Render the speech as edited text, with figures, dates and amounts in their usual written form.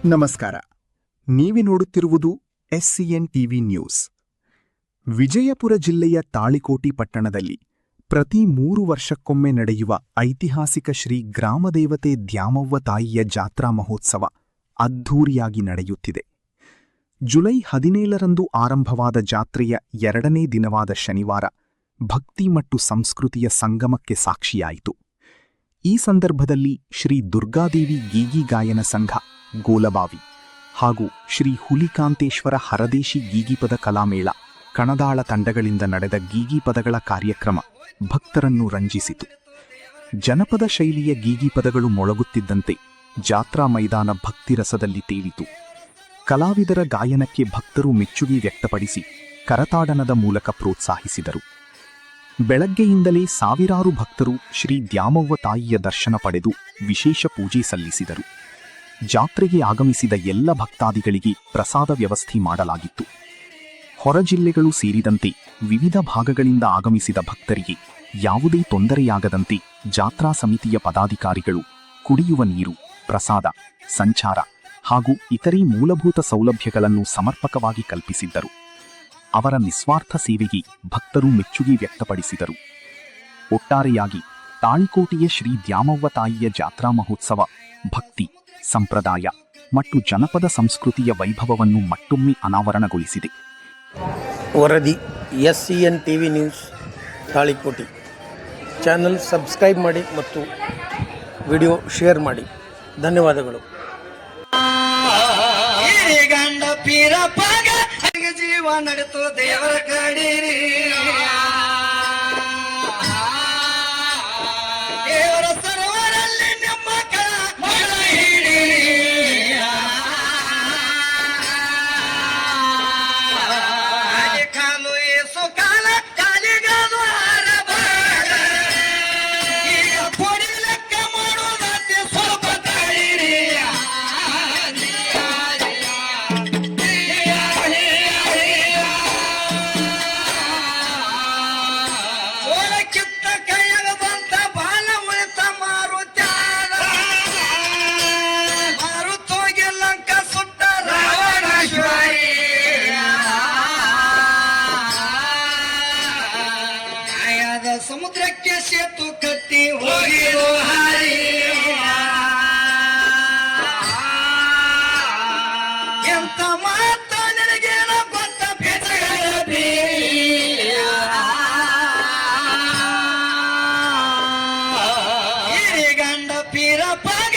ನಮಸ್ಕಾರ. ನೀವಿ ನೋಡುತ್ತಿರುವುದು SCN TV news. Vijayapura ಜಿಲ್ಲೆಯ ತಾಳಿಕೋಟಿ ಪಟ್ಟಣದಲ್ಲಿ ಪ್ರತಿ 3 ವರ್ಷಕ್ಕೊಮ್ಮೆ ನಡೆಯುವ ಐತಿಹಾಸಿಕ ಶ್ರೀ ಗ್ರಾಮದೇವತೆ ದ್ಯಾಮವ್ವ ತಾಯಿಯ ಜಾತ್ರಾ ಮಹೋತ್ಸವ ಅದ್ಧೂರಿಯಾಗಿ ನಡೆಯುತ್ತಿದೆ. ಜುಲೈ 17ರಂದು ಆರಂಭವಾದ ಜಾತ್ರೆಯ 2ನೇ ದಿನವಾದ ಶನಿವಾರ ಭಕ್ತಿ ಮತ್ತು ಸಂಸ್ಕೃತಿಯ ಸಂಗಮಕ್ಕೆ ಸಾಕ್ಷಿಯಾಯಿತು. ಈ ಸಂದರ್ಭದಲ್ಲಿ ಶ್ರೀ ದುರ್ಗಾದೇವಿ ಗೀಗಿ ಗಾಯನ ಸಂಘ ಗೋಲಬಾವಿ ಹಾಗೂ ಶ್ರೀ ಹುಲಿಕಾಂತೇಶ್ವರ ಹರದೇಶಿ ಗೀಗಿಪದ ಕಲಾಮೇಳ ಕಣದಾಳ ತಂಡಗಳಿಂದ ನಡೆದ ಗೀಗಿಪದಗಳ ಕಾರ್ಯಕ್ರಮ ಭಕ್ತರನ್ನು ರಂಜಿಸಿತು. ಜನಪದ ಶೈಲಿಯ ಗೀಗಿಪದಗಳು ಮೊಳಗುತ್ತಿದ್ದಂತೆ ಜಾತ್ರಾ ಮೈದಾನ ಭಕ್ತಿರಸದಲ್ಲಿ ತೇಲಿತು. ಕಲಾವಿದರ ಗಾಯನಕ್ಕೆ ಭಕ್ತರು ಮೆಚ್ಚುಗೆ ವ್ಯಕ್ತಪಡಿಸಿ ಕರತಾಡನದ ಮೂಲಕ ಪ್ರೋತ್ಸಾಹಿಸಿದರು. ಬೆಳಗ್ಗೆಯಿಂದಲೇ ಸಾವಿರಾರು ಭಕ್ತರು ಶ್ರೀ ದ್ಯಾಮವ್ವ ತಾಯಿಯ ದರ್ಶನ ಪಡೆದು ವಿಶೇಷ ಪೂಜೆ ಸಲ್ಲಿಸಿದರು. ಜಾತ್ರೆಗೆ ಆಗಮಿಸಿದ ಎಲ್ಲ ಭಕ್ತಾದಿಗಳಿಗೆ ಪ್ರಸಾದ ವ್ಯವಸ್ಥೆ ಮಾಡಲಾಗಿತ್ತು. ಹೊರ ಜಿಲ್ಲೆಗಳು ಸೇರಿದಂತೆ ವಿವಿಧ ಭಾಗಗಳಿಂದ ಆಗಮಿಸಿದ ಭಕ್ತರಿಗೆ ಯಾವುದೇ ತೊಂದರೆಯಾಗದಂತೆ ಜಾತ್ರಾ ಸಮಿತಿಯ ಪದಾಧಿಕಾರಿಗಳು ಕುಡಿಯುವ ನೀರು, ಪ್ರಸಾದ, ಸಂಚಾರ ಹಾಗೂ ಇತರೆ ಮೂಲಭೂತ ಸೌಲಭ್ಯಗಳನ್ನು ಸಮರ್ಪಕವಾಗಿ ಕಲ್ಪಿಸಿದ್ದರು. ಅವರ ನಿಸ್ವಾರ್ಥ ಸೇವೆಗೆ ಭಕ್ತರು ಮೆಚ್ಚುಗೆ ವ್ಯಕ್ತಪಡಿಸಿದರು. ಒಟ್ಟಾರೆಯಾಗಿ ತಾಳಿಕೋಟೆಯ ಶ್ರೀ ದ್ಯಾಮವ್ವ ತಾಯಿಯ ಜಾತ್ರಾ ಮಹೋತ್ಸವ ಭಕ್ತಿ, ಸಂಪ್ರದಾಯ ಮತ್ತು ಜನಪದ ಸಂಸ್ಕೃತಿಯ ವೈಭವವನ್ನು ಮತ್ತೊಮ್ಮೆ ಅನಾವರಣಗೊಳಿಸಿದೆ. ವರದಿ SCN TV news Talikoti. Channel subscribe ಮಾಡಿ ಮತ್ತು ವಿಡಿಯೋ ಶೇರ್ ಮಾಡಿ. ಧನ್ಯವಾದಗಳು. ಜೀವ ನಡೆತು ದೇವರ ಕಡೀರಿ, ದೇವರ ಸರೋವರಲ್ಲಿ ನಮ್ಮ ಮಗಳ ಹಿಡೀರಿ. ಕಾಲು ಏಸು ಕಾಲ ಕಾಲಿಗಾದು ಆರಬಾರ, ಈಗ ಪೊಡಿ ಲೆಕ್ಕ ಮಾಡೋದಂತೆ ಸ್ವಲ್ಪ ತಾಳಿರಿ. ಸಮುದ್ರಕ್ಕೆ ಸೇತು ಕಟ್ಟಿ ಹೋಗಿರೋ ಹಾರಿ, ಎಂತ ಮಾತ ನನಗೇನ ಗೊತ್ತ ಬೆಸಗರಬಿ. ಹಿರಿಗಂಡ ಪೀರಪ್ಪಗ